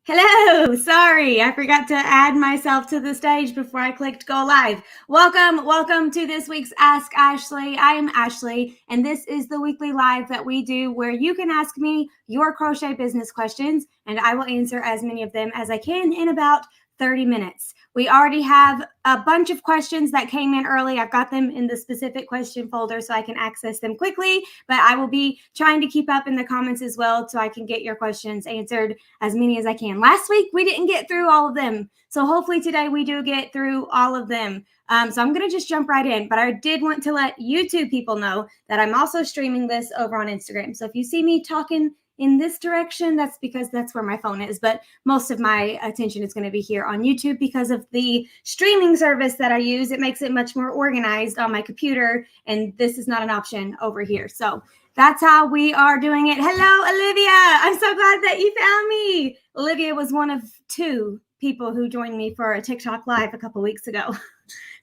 Hello, sorry, I forgot to add myself to the stage before I clicked go live. Welcome to this week's Ask Ashley. I am Ashley, and this is the weekly live that we do where you can ask me your crochet business questions, and I will answer as many of them as I can in about 30 minutes. We already have a bunch of questions that came in early. I've got them in the specific question folder so I can access them quickly, but I will be trying to keep up in the comments as well so I can get your questions answered as many as I can. Last week, we didn't get through all of them. So hopefully today we do get through all of them. So I'm going to just jump right in, but I did want to let YouTube people know that I'm also streaming this over on Instagram. So if you see me talking in this direction, that's because that's where my phone is. But most of my attention is going to be here on YouTube because of the streaming service that I use. It makes it much more organized on my computer, and this is not an option over here. So that's how we are doing it. Hello, Olivia. I'm so glad that you found me. Olivia was one of two people who joined me for a TikTok live a couple weeks ago.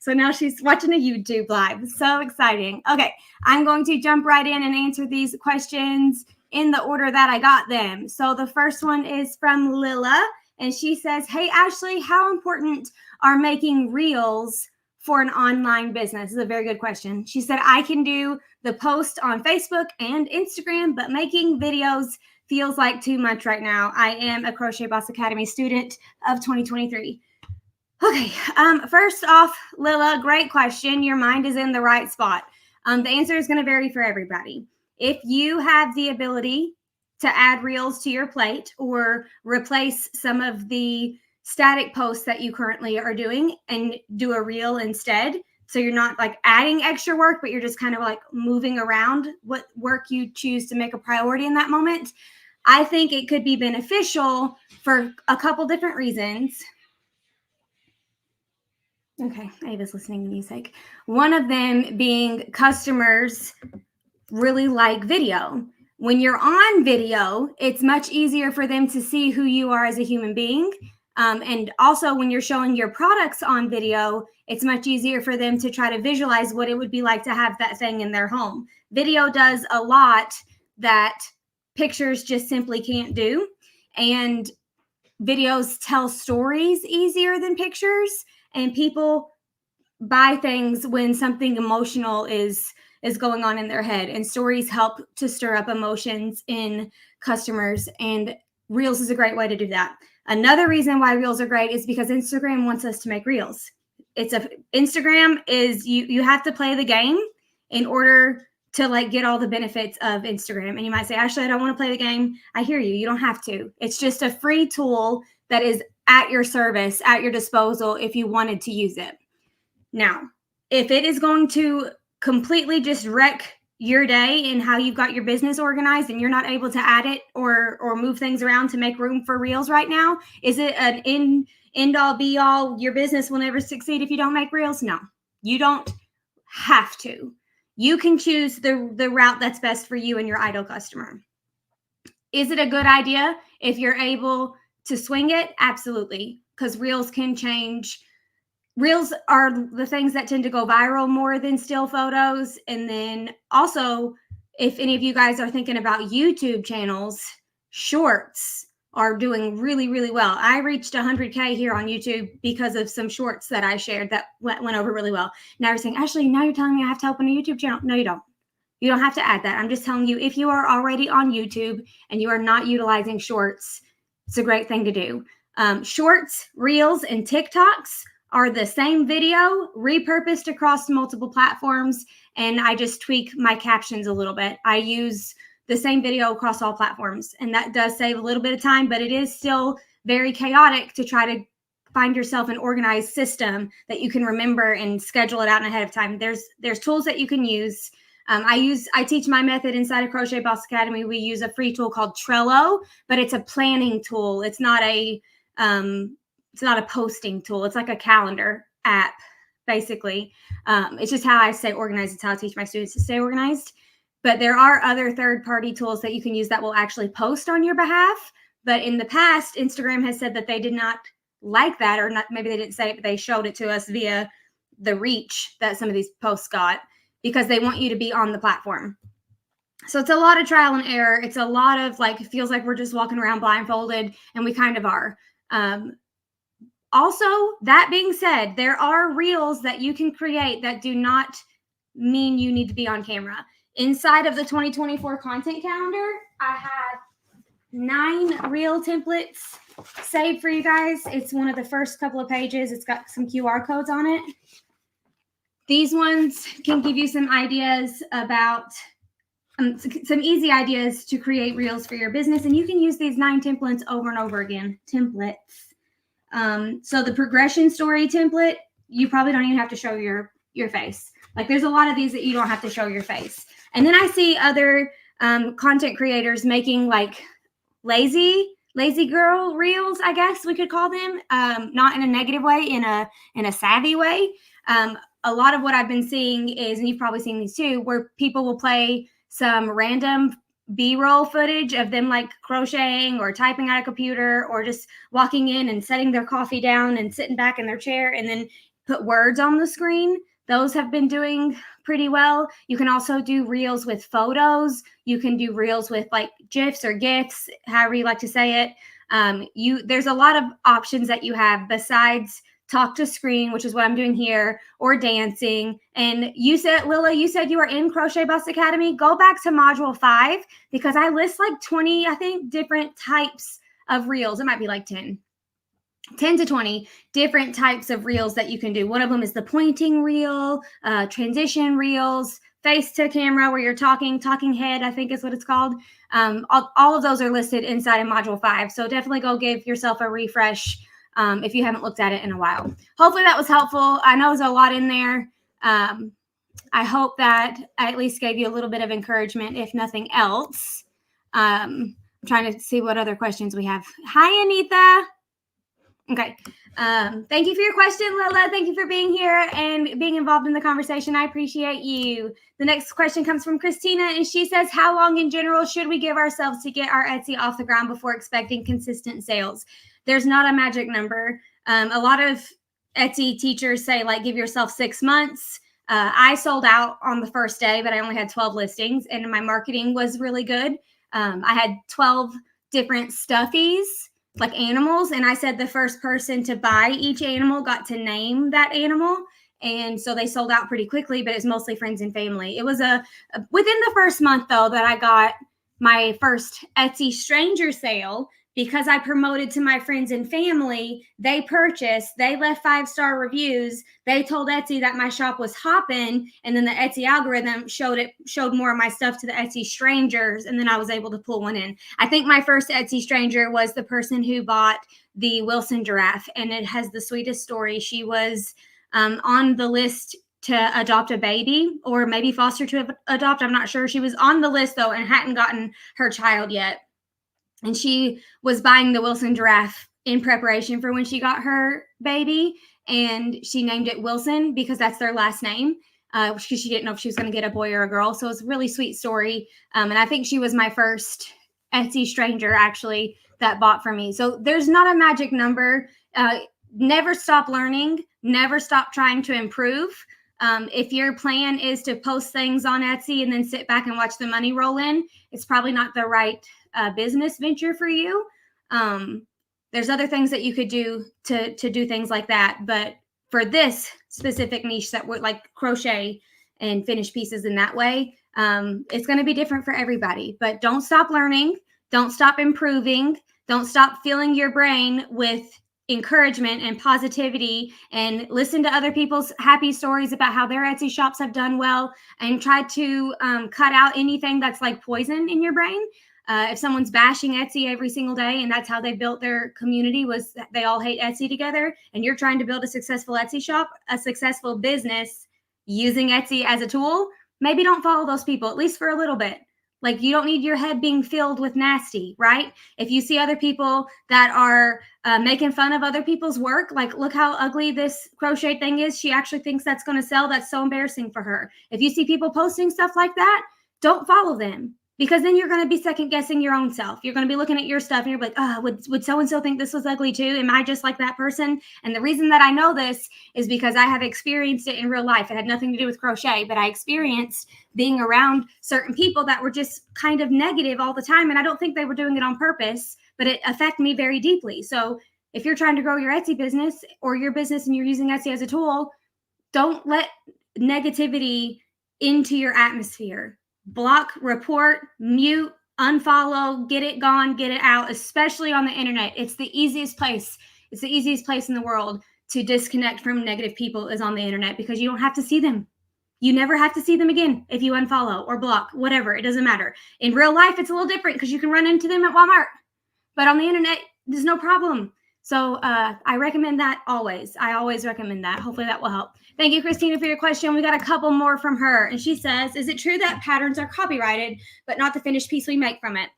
So now she's watching a YouTube live. So exciting. Okay, I'm going to jump right in and answer these questions in the order that I got them. So the first one is from Lila, and she says, "Hey, Ashley, how important are making reels for an online business?" This is a very good question. She said, "I can do the post on Facebook and Instagram, but making videos feels like too much right now. I am a Crochet Boss Academy student of 2023. Okay, first off, Lila, great question. Your mind is in the right spot. The answer is going to vary for everybody. If you have the ability to add reels to your plate or replace some of the static posts that you currently are doing and do a reel instead, so you're not like adding extra work, but you're just kind of like moving around what work you choose to make a priority in that moment, I think it could be beneficial for a couple different reasons. Okay, Ava's listening to music. One of them being customers really like video. When you're on video, it's much easier for them to see who you are as a human being. And also when you're showing your products on video, it's much easier for them to try to visualize what it would be like to have that thing in their home. Video does a lot that pictures just simply can't do. And videos tell stories easier than pictures, and people buy things when something emotional is going on in their head, and stories help to stir up emotions in customers, and reels is a great way to do that. Another reason why reels are great is because Instagram wants us to make reels. Instagram is you have to play the game in order to like get all the benefits of Instagram. And you might say, Ashley, I don't want to play the game. I hear you. You don't have to. It's just a free tool that is at your service, at your disposal if you wanted to use it. Now, if it is going to completely just wreck your day and how you've got your business organized and you're not able to add it or move things around to make room for reels right now, is it an end all be all, your business will never succeed if you don't make reels? No, you don't have to. You can choose the route that's best for you and your ideal customer. Is it a good idea if you're able to swing it? Absolutely, because reels can change. Reels are the things that tend to go viral more than still photos. And then also, if any of you guys are thinking about YouTube channels, shorts are doing really, really well. I reached 100K here on YouTube because of some shorts that I shared that went over really well. Now you're saying, Ashley, now you're telling me I have to open a YouTube channel. No, you don't. You don't have to add that. I'm just telling you, if you are already on YouTube and you are not utilizing shorts, it's a great thing to do. Shorts, reels, and TikToks are the same video repurposed across multiple platforms, and I just tweak my captions a little bit. I use the same video across all platforms, and that does save a little bit of time, but it is still very chaotic to try to find yourself an organized system that you can remember and schedule it out ahead of time. There's tools that you can use. I teach my method inside of Crochet Boss Academy. We use a free tool called Trello, but it's a planning tool. It's not a posting tool. It's like a calendar app, basically. It's just how I stay organized. It's how I teach my students to stay organized. But there are other third-party tools that you can use that will actually post on your behalf. But in the past, Instagram has said that they did not like that, or not. Maybe they didn't say it, but they showed it to us via the reach that some of these posts got, because they want you to be on the platform. So it's a lot of trial and error. It's a lot of like, it feels like we're just walking around blindfolded, and we kind of are. Also, that being said, there are reels that you can create that do not mean you need to be on camera. Inside of the 2024 content calendar, I have 9 reel templates saved for you guys. It's one of the first couple of pages. It's got some QR codes on it. These ones can give you some ideas about some easy ideas to create reels for your business, and you can use these 9 templates over and over again. So the progression story template, you probably don't even have to show your face. Like, there's a lot of these that you don't have to show your face. And then I see other content creators making like lazy girl reels, I guess we could call them, not in a negative way, in a savvy way. A lot of what I've been seeing is, and you've probably seen these too, where people will play some random B-roll footage of them like crocheting or typing at a computer, or just walking in and setting their coffee down and sitting back in their chair, and then put words on the screen. Those have been doing pretty well. You can also do reels with photos. You can do reels with like GIFs or GIFs, however you like to say it. There's a lot of options that you have besides talk to screen, which is what I'm doing here, or dancing. And you said, Lila, you said you were in Crochet Boss Academy. Go back to module 5, because I list like 20, I think, different types of reels. It might be like 10 to 20 different types of reels that you can do. One of them is the pointing reel, transition reels, face to camera where you're talking head, I think is what it's called. All of those are listed inside of module 5. So definitely go give yourself a refresh if you haven't looked at it in a while. Hopefully that was helpful. I know there's a lot in there. I hope that I at least gave you a little bit of encouragement, if nothing else. I'm trying to see what other questions we have. Hi, Anita. Okay. Thank you for your question, Lila. Thank you for being here and being involved in the conversation. I appreciate you. The next question comes from Christina, and she says, how long in general should we give ourselves to get our Etsy off the ground before expecting consistent sales? There's not a magic number. A lot of Etsy teachers say, like, give yourself 6 months. I sold out on the first day, but I only had 12 listings, and my marketing was really good. I had 12 different stuffies, like animals, and I said the first person to buy each animal got to name that animal. And so they sold out pretty quickly, but it's mostly friends and family. It was within the first month, though, that I got my first Etsy stranger sale, because I promoted to my friends and family. They purchased, they left 5-star reviews. They told Etsy that my shop was hopping, and then the Etsy algorithm showed more of my stuff to the Etsy strangers, and then I was able to pull one in. I think my first Etsy stranger was the person who bought the Wilson giraffe, and it has the sweetest story. She was on the list to adopt a baby, or maybe foster to adopt. I'm not sure. She was on the list, though, and hadn't gotten her child yet. And she was buying the Wilson giraffe in preparation for when she got her baby. And she named it Wilson because that's their last name, because she didn't know if she was going to get a boy or a girl. So it's a really sweet story. And I think she was my first Etsy stranger, actually, that bought from me. So there's not a magic number. Never stop learning. Never stop trying to improve. If your plan is to post things on Etsy and then sit back and watch the money roll in, it's probably not the right business venture for you. There's other things that you could do to do things like that. But for this specific niche that would like crochet and finish pieces in that way, it's going to be different for everybody. But don't stop learning. Don't stop improving. Don't stop filling your brain with encouragement and positivity, and listen to other people's happy stories about how their Etsy shops have done well, and try to cut out anything that's like poison in your brain. If someone's bashing Etsy every single day and that's how they built their community, was they all hate Etsy together, and you're trying to build a successful Etsy shop, a successful business using Etsy as a tool, maybe don't follow those people, at least for a little bit. Like, you don't need your head being filled with nasty, right? If you see other people that are making fun of other people's work, like, look how ugly this crochet thing is. She actually thinks that's going to sell. That's so embarrassing for her. If you see people posting stuff like that, don't follow them. because then you're going to be second guessing your own self. You're going to be looking at your stuff and you're like, oh, would so-and-so think this was ugly too? Am I just like that person? And the reason that I know this is because I have experienced it in real life. It had nothing to do with crochet, but I experienced being around certain people that were just kind of negative all the time. And I don't think they were doing it on purpose, but it affected me very deeply. So if you're trying to grow your Etsy business or your business and you're using Etsy as a tool, don't let negativity into your atmosphere. Block, report, mute, unfollow, get it gone, get it out, especially on the internet. It's the easiest place. It's the easiest place in the world to disconnect from negative people is on the internet, because you don't have to see them. You never have to see them again if you unfollow or block, whatever. It doesn't matter. In real life, it's a little different because you can run into them at Walmart. But on the internet, there's no problem. So I recommend that always. I always recommend that. Hopefully that will help. Thank you, Christina, for your question. We got a couple more from her. And she says, is it true that patterns are copyrighted, but not the finished piece we make from it?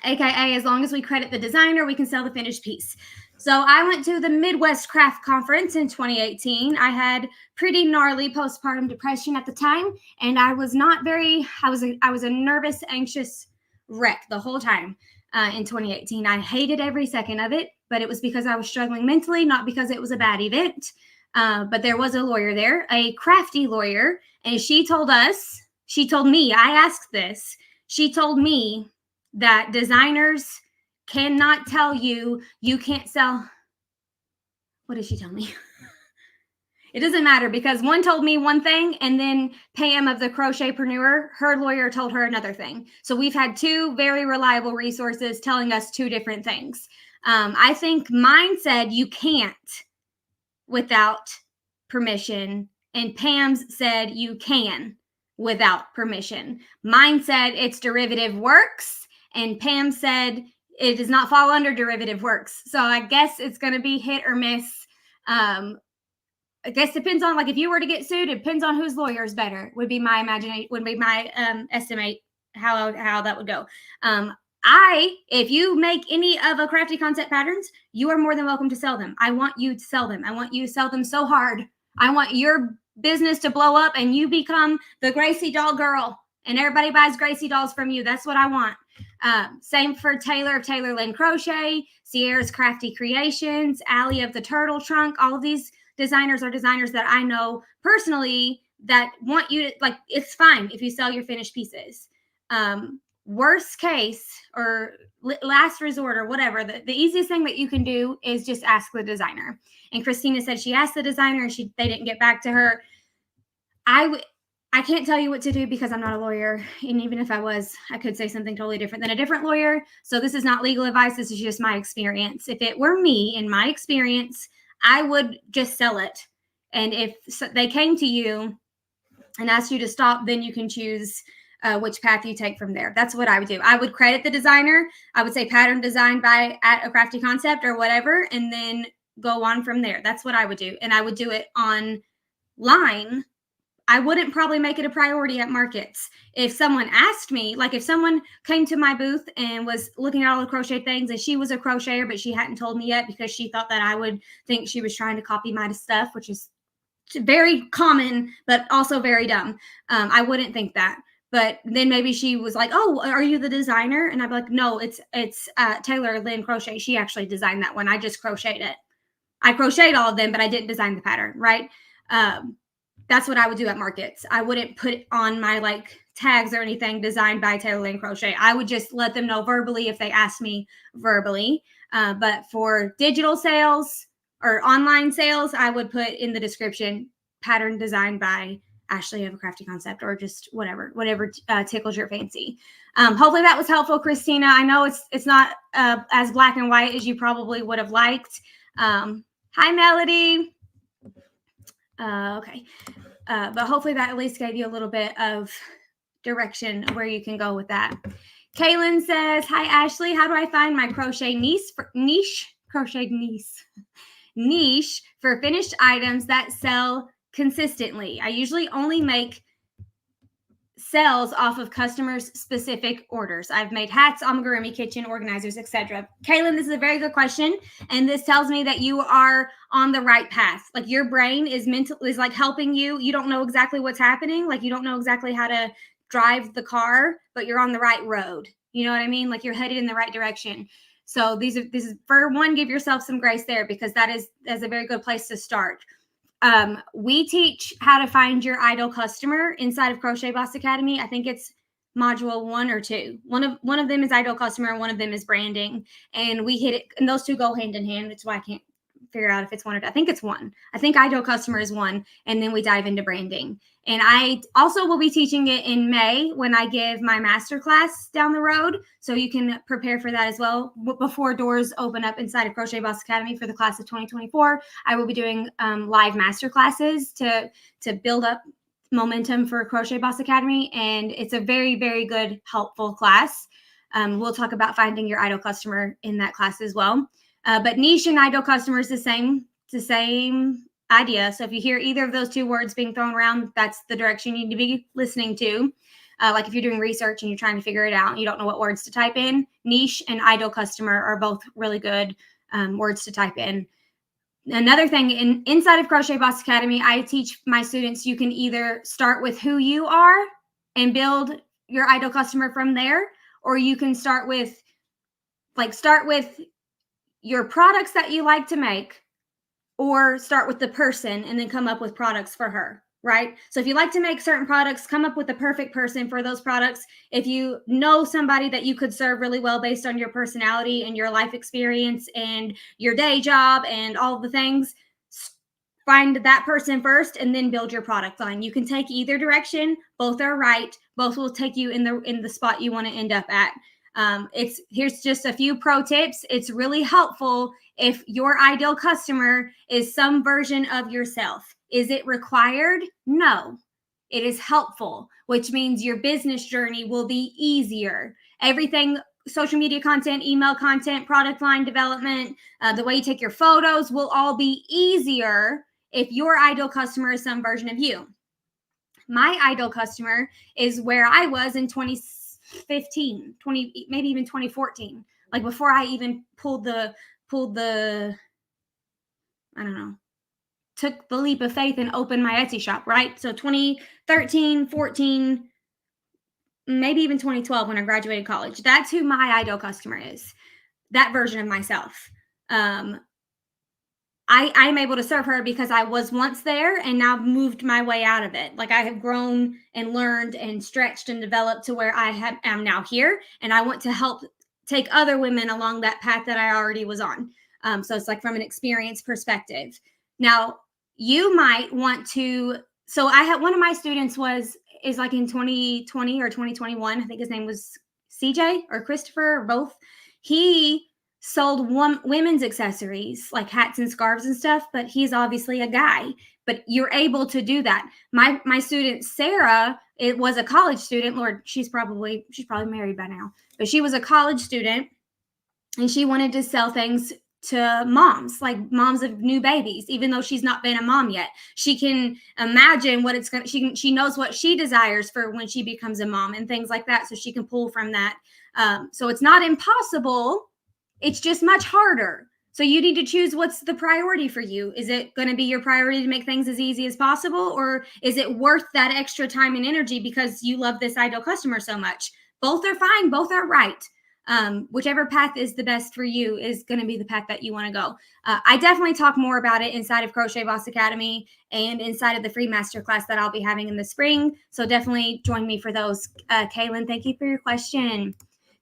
AKA, as long as we credit the designer, we can sell the finished piece. So I went to the Midwest Craft Conference in 2018. I had pretty gnarly postpartum depression at the time. And I was not very, I was a nervous, anxious wreck the whole time. In 2018. I hated every second of it, but it was because I was struggling mentally, not because it was a bad event. But there was a lawyer there, a crafty lawyer, and she told me, I asked this, she told me that designers cannot tell you can't sell. What did she tell me? It doesn't matter, because one told me one thing and then Pam of the Crochetpreneur, her lawyer, told her another thing. So we've had two very reliable resources telling us two different things. I think mine said you can't without permission, and Pam's said you can without permission. Mine said it's derivative works, and Pam said it does not fall under derivative works. So I guess it's going to be hit or miss. I guess depends on, like, if you were to get sued, it depends on whose lawyer is better, would be my imagination, would be my estimate how that would go. If you make any of a crafty concept patterns, you are more than welcome to sell them. I want you to sell them. I want you to sell them so hard. I want your business to blow up and you become the Gracie doll girl and everybody buys Gracie dolls from you. That's what I want. Same for Taylor of Taylor Lynn Crochet, Sierra's Crafty Creations, Allie of the Turtle Trunk. All of these designers are designers that I know personally that want you to, like, it's fine if you sell your finished pieces. Worst case or last resort or whatever, the easiest thing that you can do is just ask the designer. And Christina said she asked the designer and they didn't get back to her. I can't tell you what to do because I'm not a lawyer. And even if I was, I could say something totally different than a different lawyer. So this is not legal advice. This is just my experience. If it were me, in my experience, I would just sell it. And if they came to you and asked you to stop, then you can choose which path you take from there. That's what I would do. I would credit the designer. I would say pattern designed by at a crafty concept or whatever, and then go on from there. That's what I would do. And I would do it online. I wouldn't probably make it a priority at markets. If someone asked me, like if someone came to my booth and was looking at all the crochet things and she was a crocheter, but she hadn't told me yet because she thought that I would think she was trying to copy my stuff, which is very common, but also very dumb. I wouldn't think that. But then maybe she was like, oh, are you the designer? And I'd be like, no, it's Taylor Lynn Crochet. She actually designed that one. I just crocheted it. I crocheted all of them, but I didn't design the pattern, right? That's what I would do at markets. I wouldn't put on my like tags or anything designed by Taylor Lynn Crochet. I would just let them know verbally if they asked me verbally. But for digital sales or online sales, I would put in the description pattern designed by Ashley of a Crafty Concept, or just whatever tickles your fancy. Hopefully that was helpful, Christina. I know it's not as black and white as you probably would have liked. Hi, Melody. Okay. But hopefully that at least gave you a little bit of direction where you can go with that. Kaylin says, hi, Ashley. How do I find my crochet niche for finished items that sell consistently? I usually only make sales off of customers' specific orders. I've made hats, amigurumi, kitchen organizers, etc. Kaylin, this is a very good question, and this tells me that you are on the right path. Like your brain is like helping you. You don't know exactly what's happening. Like you don't know exactly how to drive the car, but you're on the right road. You know what I mean? Like you're headed in the right direction. So this is for one, give yourself some grace there, because that's a very good place to start. We teach how to find your ideal customer inside of Crochet Boss Academy. I think it's module 1 or 2. One of them is ideal customer and one of them is branding. And we hit it, and those two go hand in hand. That's why I can't figure out if it's 1 or 2. I think it's 1. I think ideal customer is 1, and then we dive into branding. And I also will be teaching it in May when I give my masterclass down the road. So you can prepare for that as well. Before doors open up inside of Crochet Boss Academy for the class of 2024, I will be doing live masterclasses to build up momentum for Crochet Boss Academy. And it's a very, very good, helpful class. We'll talk about finding your ideal customer in that class as well. But niche and ideal customer is the same idea. So if you hear either of those two words being thrown around, that's the direction you need to be listening to. Like if you're doing research and you're trying to figure it out and you don't know what words to type in, niche and ideal customer are both really good words to type in. Another thing, inside of Crochet Boss Academy, I teach my students you can either start with who you are and build your ideal customer from there, or you can start with your products that you like to make, or start with the person and then come up with products for her, right? So if you like to make certain products, come up with the perfect person for those products. If you know somebody that you could serve really well based on your personality and your life experience and your day job and all the things, find that person first and then build your product line. You can take either direction. Both are right. Both will take you in the spot you want to end up at. Here's just a few pro tips. It's really helpful if your ideal customer is some version of yourself. Is it required? No. It is helpful, which means your business journey will be easier. Everything, social media content, email content, product line development, the way you take your photos will all be easier if your ideal customer is some version of you. My ideal customer is where I was in 2015, maybe even 2014, like before I even pulled the I don't know, took the leap of faith and opened my Etsy shop, right? So 2013, 14, maybe even 2012 when I graduated college. That's who my ideal customer is, that version of myself. I'm able to serve her because I was once there and now moved my way out of it. Like I have grown and learned and stretched and developed to where I am now here. And I want to help take other women along that path that I already was on. So it's like from an experience perspective. Now you might want to, so I had one of my students is like in 2020 or 2021. I think his name was CJ or Christopher or both. He sold women's accessories like hats and scarves and stuff, but he's obviously a guy. But you're able to do that. My student Sarah, it was a college student. Lord, she's probably married by now, but she was a college student and she wanted to sell things to moms, like moms of new babies, even though she's not been a mom yet. She can imagine what it's going to, she knows what she desires for when she becomes a mom and things like that. So she can pull from that. So it's not impossible. It's just much harder. So you need to choose what's the priority for you. Is it going to be your priority to make things as easy as possible? Or is it worth that extra time and energy because you love this ideal customer so much? Both are fine. Both are right. Whichever path is the best for you is going to be the path that you want to go. I definitely talk more about it inside of Crochet Boss Academy and inside of the free masterclass that I'll be having in the spring. So definitely join me for those. Kaylin, thank you for your question.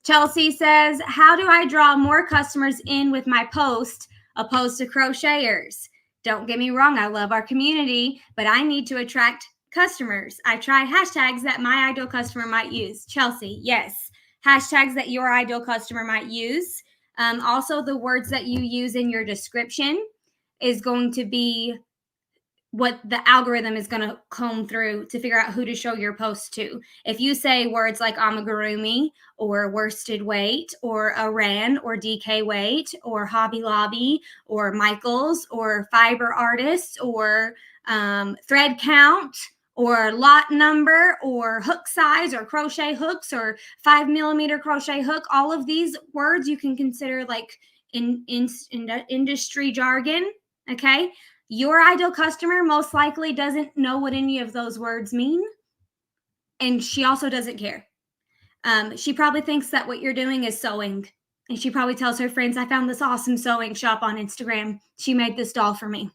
Chelsea says, how do I draw more customers in with my post opposed to crocheters? Don't get me wrong, I love our community, but I need to attract customers. I try hashtags that my ideal customer might use. Chelsea, yes. Hashtags that your ideal customer might use. Also, the words that you use in your description is going to be what the algorithm is going to comb through to figure out who to show your post to. If you say words like amigurumi or worsted weight or Aran or DK weight or Hobby Lobby or Michaels or fiber artists or thread count or lot number or hook size or crochet hooks or 5mm crochet hook, all of these words you can consider like in industry jargon, okay? Your ideal customer most likely doesn't know what any of those words mean. And she also doesn't care. She probably thinks that what you're doing is sewing. And she probably tells her friends, I found this awesome sewing shop on Instagram. She made this doll for me.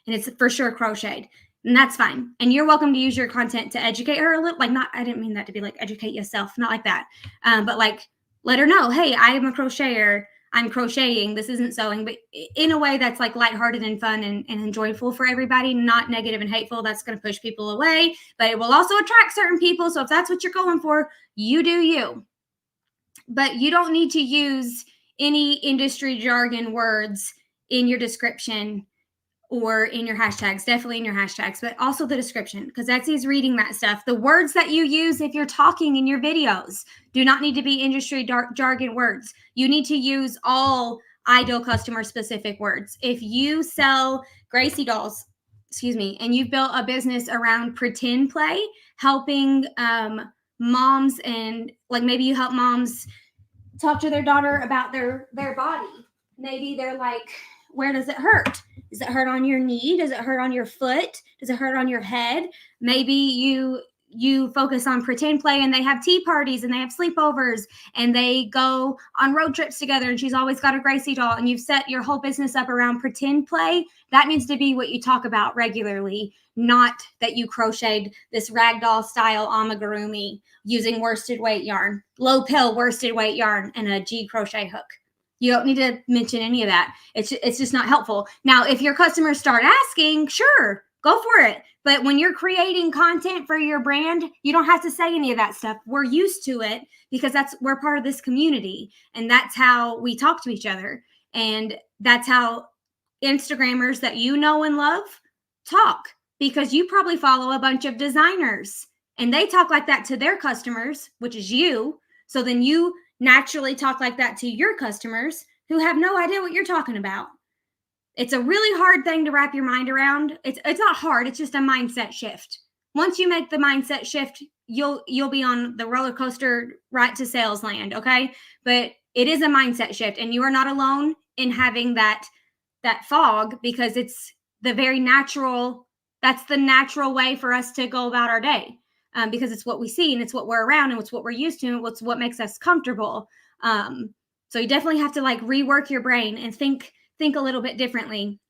And it's for sure crocheted. And that's fine. And you're welcome to use your content to educate her a little. Like, not, I didn't mean that to be like educate yourself, not like that. But like, let her know, hey, I am a crocheter. I'm crocheting. This isn't sewing, but in a way that's like lighthearted and fun and enjoyable for everybody, not negative and hateful. That's going to push people away, but it will also attract certain people. So if that's what you're going for, you do you. But you don't need to use any industry jargon words in your description or in your hashtags, definitely in your hashtags, but also the description, because Etsy's reading that stuff. The words that you use if you're talking in your videos do not need to be industry jargon words. You need to use all ideal customer specific words. If you sell Gracie dolls, and you've built a business around pretend play, helping moms, and like maybe you help moms talk to their daughter about their body. Maybe they're like, where does it hurt? Does it hurt on your knee? Does it hurt on your foot? Does it hurt on your head? Maybe you focus on pretend play and they have tea parties and they have sleepovers and they go on road trips together and she's always got a Gracie doll and you've set your whole business up around pretend play. That needs to be what you talk about regularly, not that you crocheted this ragdoll style amigurumi using worsted weight yarn, low pill worsted weight yarn, and a G crochet hook. You don't need to mention any of that. It's just not helpful. Now, if your customers start asking, sure, go for it. But when you're creating content for your brand, you don't have to say any of that stuff. We're used to it because we're part of this community. And that's how we talk to each other. And that's how Instagrammers that you know and love talk, because you probably follow a bunch of designers and they talk like that to their customers, which is you. So then you naturally talk like that to your customers who have no idea what you're talking about. It's a really hard thing to wrap your mind around. It's not hard. It's just a mindset shift. Once you make the mindset shift, you'll be on the roller coaster right to sales land. Okay. But it is a mindset shift and you are not alone in having that fog, because it's the very natural. That's the natural way for us to go about our day. Because it's what we see and it's what we're around and it's what we're used to and what makes us comfortable. So you definitely have to like rework your brain and think a little bit differently.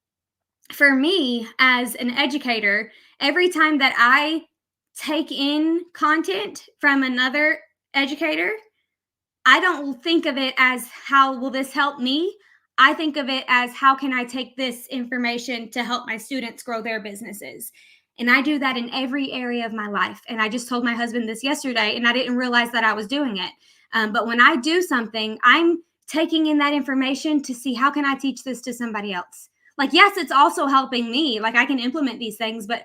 For me, as an educator, every time that I take in content from another educator, I don't think of it as how will this help me? I think of it as how can I take this information to help my students grow their businesses? And I do that in every area of my life. And I just told my husband this yesterday, and I didn't realize that I was doing it. But when I do something, I'm taking in that information to see how can I teach this to somebody else? Like, yes, it's also helping me. Like I can implement these things, but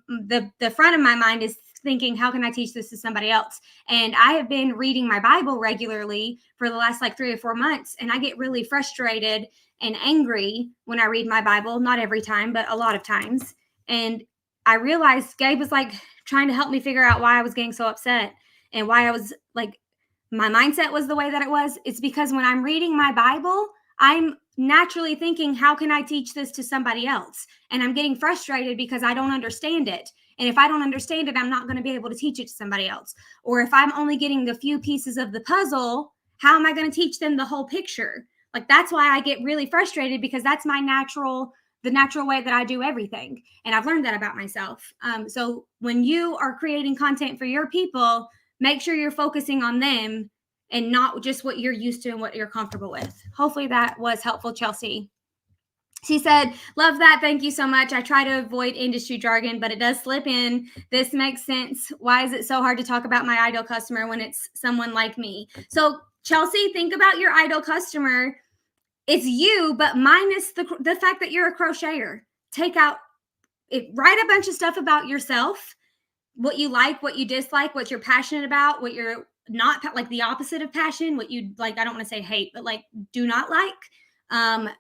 the front of my mind is thinking, how can I teach this to somebody else? And I have been reading my Bible regularly for the last like 3 or 4 months. And I get really frustrated and angry when I read my Bible. Not every time, but a lot of times. And I realized Gabe was like trying to help me figure out why I was getting so upset and why I was like, my mindset was the way that it was. It's because when I'm reading my Bible, I'm naturally thinking, how can I teach this to somebody else? And I'm getting frustrated because I don't understand it. And if I don't understand it, I'm not going to be able to teach it to somebody else. Or if I'm only getting the few pieces of the puzzle, how am I going to teach them the whole picture? Like, that's why I get really frustrated, because that's the natural way that I do everything. And I've learned that about myself. So when you are creating content for your people, make sure you're focusing on them and not just what you're used to and what you're comfortable with. Hopefully that was helpful, Chelsea. She said, love that. Thank you so much. I try to avoid industry jargon, but it does slip in. This makes sense. Why is it so hard to talk about my ideal customer when it's someone like me? So Chelsea, think about your ideal customer. It's you, but minus the fact that you're a crocheter. Take out write a bunch of stuff about yourself, what you like, what you dislike, what you're passionate about, what you're not, like the opposite of passion, what you like, I don't want to say hate, but like do not like,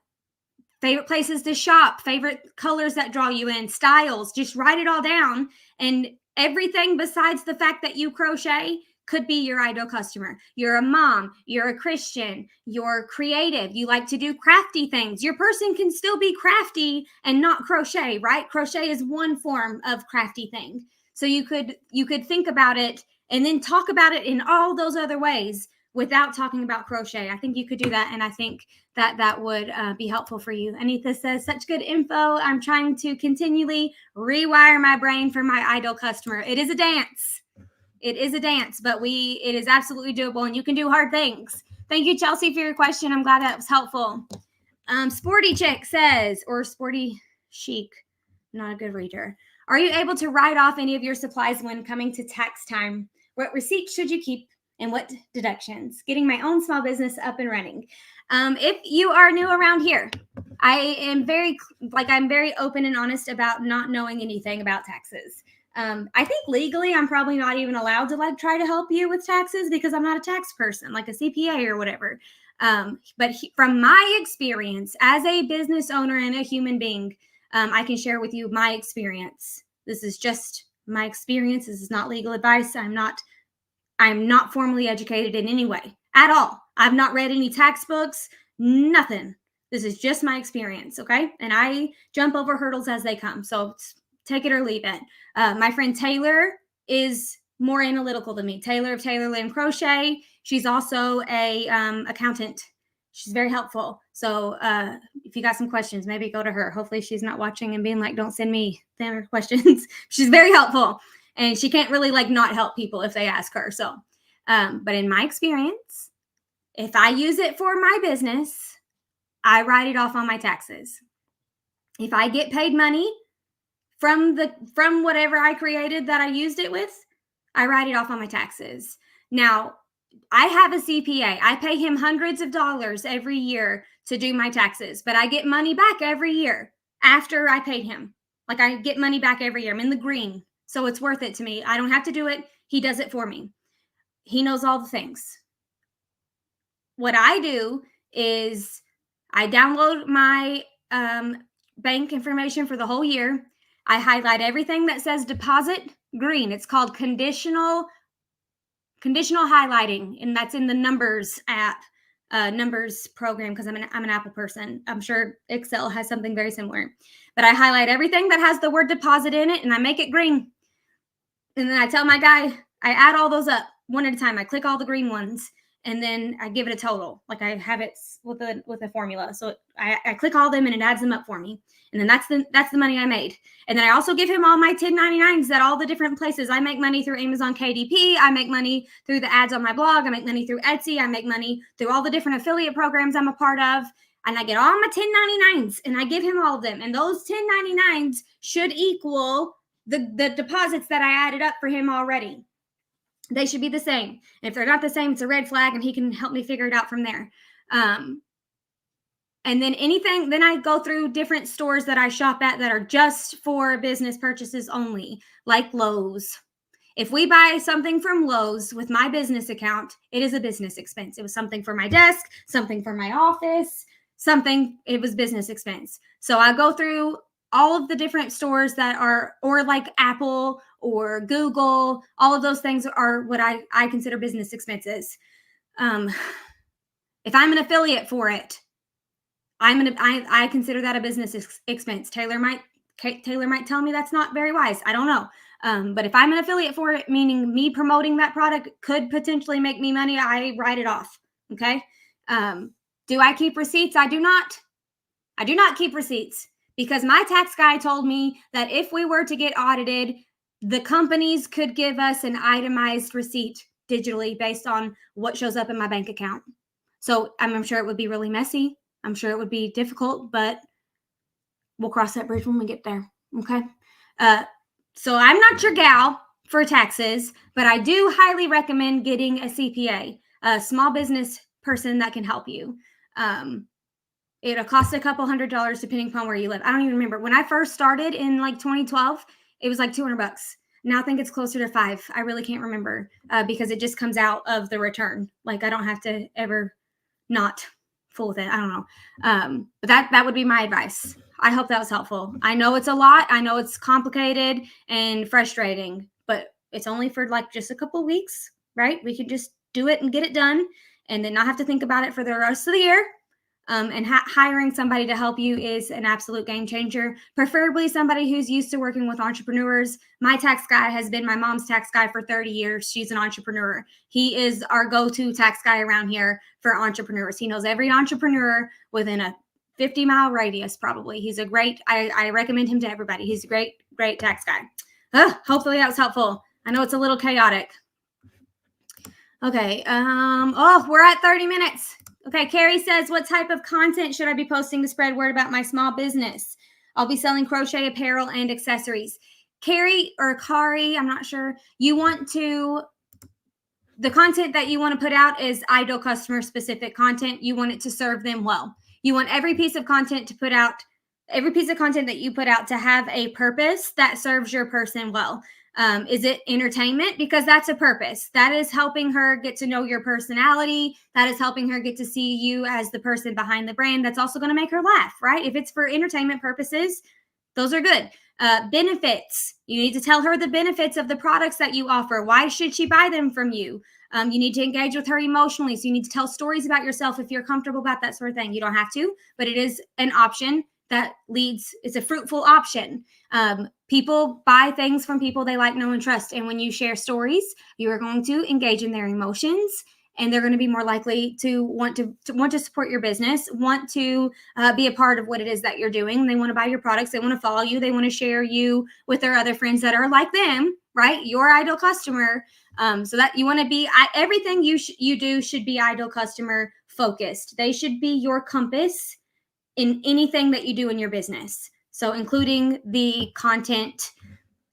favorite places to shop, favorite colors that draw you in, styles, just write it all down. And everything besides the fact that you crochet could be your ideal customer. You're a mom, you're a Christian, you're creative, you like to do crafty things. Your person can still be crafty and not crochet, right? Crochet is one form of crafty thing. So you could think about it and then talk about it in all those other ways without talking about crochet. I think you could do that, and I think that would be helpful for you. Anita says, such good info. I'm trying to continually rewire my brain for my ideal customer. It is a dance. It is a dance, but it is absolutely doable, and you can do hard things. Thank you, Chelsea, for your question. I'm glad that was helpful. Sporty Chick says, or Sporty Chic, not a good reader. Are you able to write off any of your supplies when coming to tax time? What receipts should you keep and what deductions? Getting my own small business up and running. If you are new around here, I'm very open and honest about not knowing anything about taxes. I think legally I'm probably not even allowed to try to help you with taxes because I'm not a tax person, like a CPA or whatever. But from my experience as a business owner and a human being, I can share with you my experience. This is just my experience. This is not legal advice. I'm not formally educated in any way at all. I've not read any tax books, nothing. This is just my experience, okay? And I jump over hurdles as they come. So take it or leave it. My friend Taylor is more analytical than me. Taylor of Taylor Land Crochet. She's also a accountant. She's very helpful. So if you got some questions, maybe go to her. Hopefully she's not watching and being like, don't send me their questions. She's very helpful. And she can't really not help people if they ask her. So, but in my experience, if I use it for my business, I write it off on my taxes. If I get paid money from whatever I created that I used it with, I write it off on my taxes. Now, I have a CPA. I pay him hundreds of dollars every year to do my taxes, but I get money back every year after I paid him. I get money back every year. I'm in the green, so it's worth it to me. I don't have to do it. He does it for me. He knows all the things. What I do is I download my bank information for the whole year. I highlight everything that says deposit green. It's called conditional highlighting, and that's in the Numbers app, Numbers program, because I'm an Apple person. I'm sure Excel has something very similar. But I highlight everything that has the word deposit in it, and I make it green. And then I tell my guy, I add all those up one at a time. I click all the green ones, and then I give it a total. I have it with a formula. So I click all them, and it adds them up for me. And then that's the money I made. And then I also give him all my 1099s at all the different places. I make money through Amazon KDP. I make money through the ads on my blog. I make money through Etsy. I make money through all the different affiliate programs I'm a part of. And I get all my 1099s, and I give him all of them. And those 1099s should equal the deposits that I added up for him already. They should be the same. And if they're not the same, it's a red flag, and he can help me figure it out from there. And then then I go through different stores that I shop at that are just for business purchases only, like Lowe's. If we buy something from Lowe's with my business account, it is a business expense. It was something for my desk, something for my office, it was business expense. So I go through all of the different stores that are, or like Apple or Google, all of those things are what I consider business expenses. If I'm an affiliate for it, I consider that a business expense. Taylor might tell me that's not very wise. I don't know. But if I'm an affiliate for it, meaning me promoting that product could potentially make me money, I write it off. Okay. Do I keep receipts? I do not. I do not keep receipts because my tax guy told me that if we were to get audited, the companies could give us an itemized receipt digitally based on what shows up in my bank account. So I'm sure it would be really messy. I'm sure it would be difficult, but we'll cross that bridge when we get there. Okay. So I'm not your gal for taxes, but I do highly recommend getting a CPA, a small business person that can help you. It'll cost a couple $100 depending upon where you live. I don't even remember when I first started in 2012, it was $200. Now I think it's closer to $5. I really can't remember because it just comes out of the return. I don't have to ever not fool with it. I don't know. But that would be my advice. I hope that was helpful. I know it's a lot. I know it's complicated and frustrating, but it's only for just a couple weeks, right? We can just do it and get it done and then not have to think about it for the rest of the year. And hiring somebody to help you is an absolute game changer, preferably somebody who's used to working with entrepreneurs. My tax guy has been my mom's tax guy for 30 years. She's an entrepreneur. He is our go-to tax guy around here for entrepreneurs. He knows every entrepreneur within a 50-mile radius, probably. He's a great, I recommend him to everybody. He's a great, great tax guy. Hopefully that was helpful. I know it's a little chaotic. Okay. We're at 30 minutes. Okay. Carrie says, what type of content should I be posting to spread word about my small business? I'll be selling crochet apparel and accessories. Carrie or Kari, I'm not sure. The content that you want to put out is ideal customer specific content. You want it to serve them well. You want every piece of content that you put out to have a purpose that serves your person well. Is it entertainment? Because that's a purpose. That is helping her get to know your personality. That is helping her get to see you as the person behind the brand. That's also going to make her laugh, right? If it's for entertainment purposes, those are good. Benefits. You need to tell her the benefits of the products that you offer. Why should she buy them from you? You need to engage with her emotionally. So you need to tell stories about yourself if you're comfortable about that sort of thing. You don't have to, but it is an option that it's a fruitful option. People buy things from people they like, know, and trust. And when you share stories, you are going to engage in their emotions, and they're going to be more likely to want to support your business, want to be a part of what it is that you're doing. They want to buy your products. They want to follow you. They want to share you with their other friends that are like them, right? Your ideal customer. So that you want to be, everything you do should be ideal customer focused. They should be your compass in anything that you do in your business. So including the content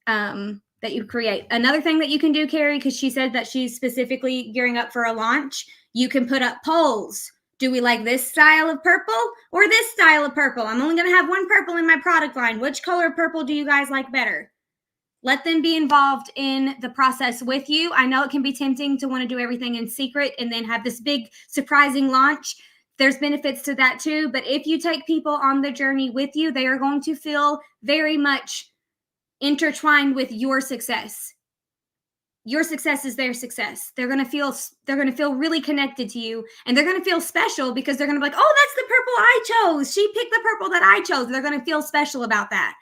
that you create. Another thing that you can do, Carrie, because she said that she's specifically gearing up for a launch, you can put up polls. Do we like this style of purple or this style of purple? I'm only going to have one purple in my product line. Which color of purple do you guys like better? Let them be involved in the process with you. I know it can be tempting to want to do everything in secret and then have this big surprising launch. There's benefits to that too. But if you take people on the journey with you, they are going to feel very much intertwined with your success. Your success is their success. They're going to feel really connected to you, and they're going to feel special because they're going to be like, oh, that's the purple I chose. She picked the purple that I chose. They're going to feel special about that.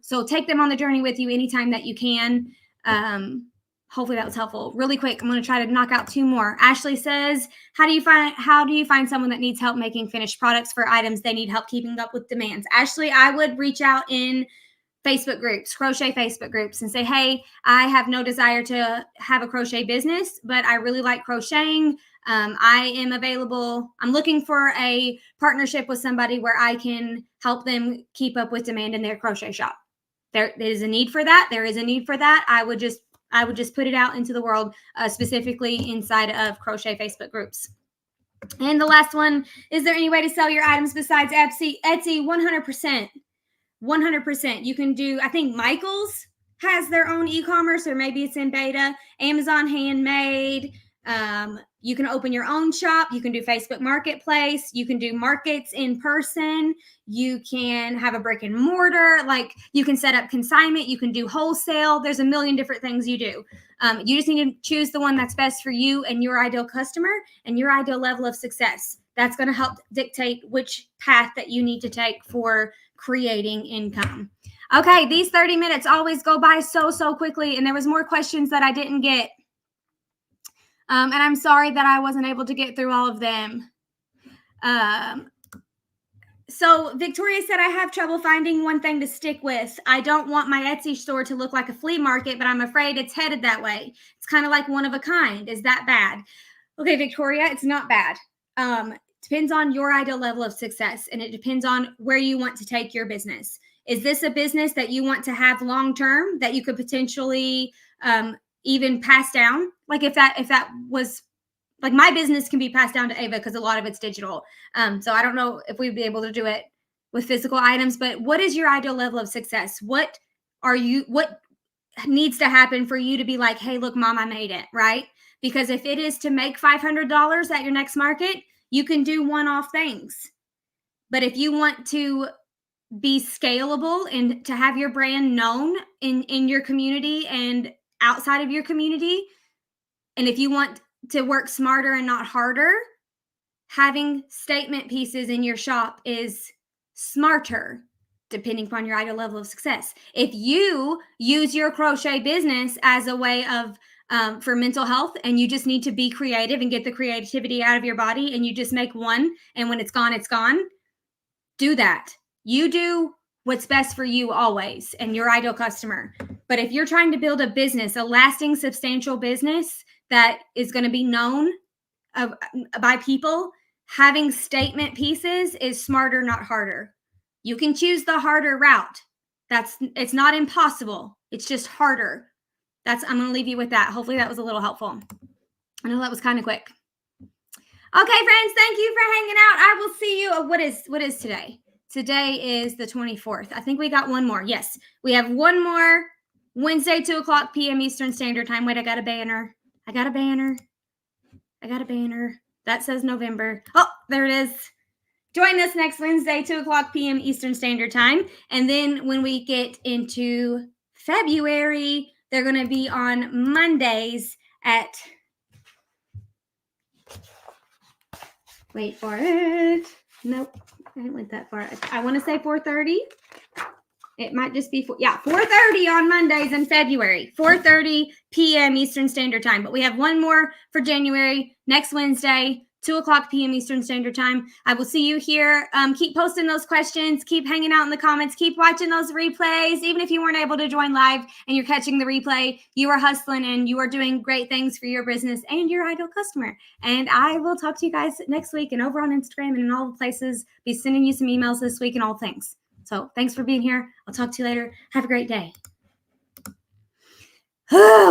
So take them on the journey with you anytime that you can. Hopefully that was helpful. Really quick, I'm going to try to knock out two more. Ashley says, how do you find someone that needs help making finished products for items they need help keeping up with demands? Ashley, I would reach out in Facebook groups, crochet Facebook groups, and say, hey, I have no desire to have a crochet business, but I really like crocheting. I am available. I'm looking for a partnership with somebody where I can help them keep up with demand in their crochet shop. There is a need for that. There is a need for that. I would just put it out into the world, specifically inside of crochet Facebook groups. And the last one, is there any way to sell your items besides Etsy? 100%. 100%. You can do, I think Michael's has their own e-commerce, or maybe it's in beta. Amazon Handmade. You can open your own shop. You can do Facebook Marketplace. You can do markets in person. You can have a brick and mortar. Like, you can set up consignment. You can do wholesale. There's a million different things you do. You just need to choose the one that's best for you and your ideal customer and your ideal level of success. That's going to help dictate which path that you need to take for creating income. Okay, these 30 minutes always go by so quickly, and there was more questions that I didn't get. And I'm sorry that I wasn't able to get through all of them. So Victoria said, I have trouble finding one thing to stick with. I don't want my Etsy store to look like a flea market, but I'm afraid it's headed that way. It's kind of like one of a kind. Is that bad? Okay, Victoria, it's not bad. Depends on your ideal level of success, and it depends on where you want to take your business. Is this a business that you want to have long-term that you could potentially even pass down? Like if that was, like, my business can be passed down to Ava because a lot of it's digital. So I don't know if we'd be able to do it with physical items, but what is your ideal level of success? What needs to happen for you to be like, hey, look, mom, I made it, right? Because if it is to make $500 at your next market, you can do one-off things. But if you want to be scalable and to have your brand known in your community and outside of your community, and if you want to work smarter and not harder, having statement pieces in your shop is smarter, depending upon your ideal level of success. If you use your crochet business as a way of for mental health, and you just need to be creative and get the creativity out of your body, and you just make one, and when it's gone, do that. You do what's best for you always and your ideal customer. But if you're trying to build a business, a lasting, substantial business that is going to be known by people, having statement pieces is smarter, not harder. You can choose the harder route. It's not impossible. It's just harder. I'm going to leave you with that. Hopefully that was a little helpful. I know that was kind of quick. Okay, friends, thank you for hanging out. I will see you. What is today? Today is the 24th. I think we got one more. Yes, we have one more Wednesday, 2:00 p.m. Eastern Standard Time. Wait, I got a banner. That says November. Oh, there it is. Join us next Wednesday, 2:00 p.m. Eastern Standard Time. And then when we get into February, they're going to be on Mondays at, wait for it. Nope, I didn't went that far. I want to say 4:30. It might just be 4:30 on Mondays in February, 4:30 p.m. Eastern Standard Time. But we have one more for January next Wednesday, 2:00 p.m. Eastern Standard Time. I will see you here. Keep posting those questions. Keep hanging out in the comments. Keep watching those replays. Even if you weren't able to join live and you're catching the replay, you are hustling and you are doing great things for your business and your ideal customer. And I will talk to you guys next week and over on Instagram and in all the places. Be sending you some emails this week and all things. So thanks for being here. I'll talk to you later. Have a great day.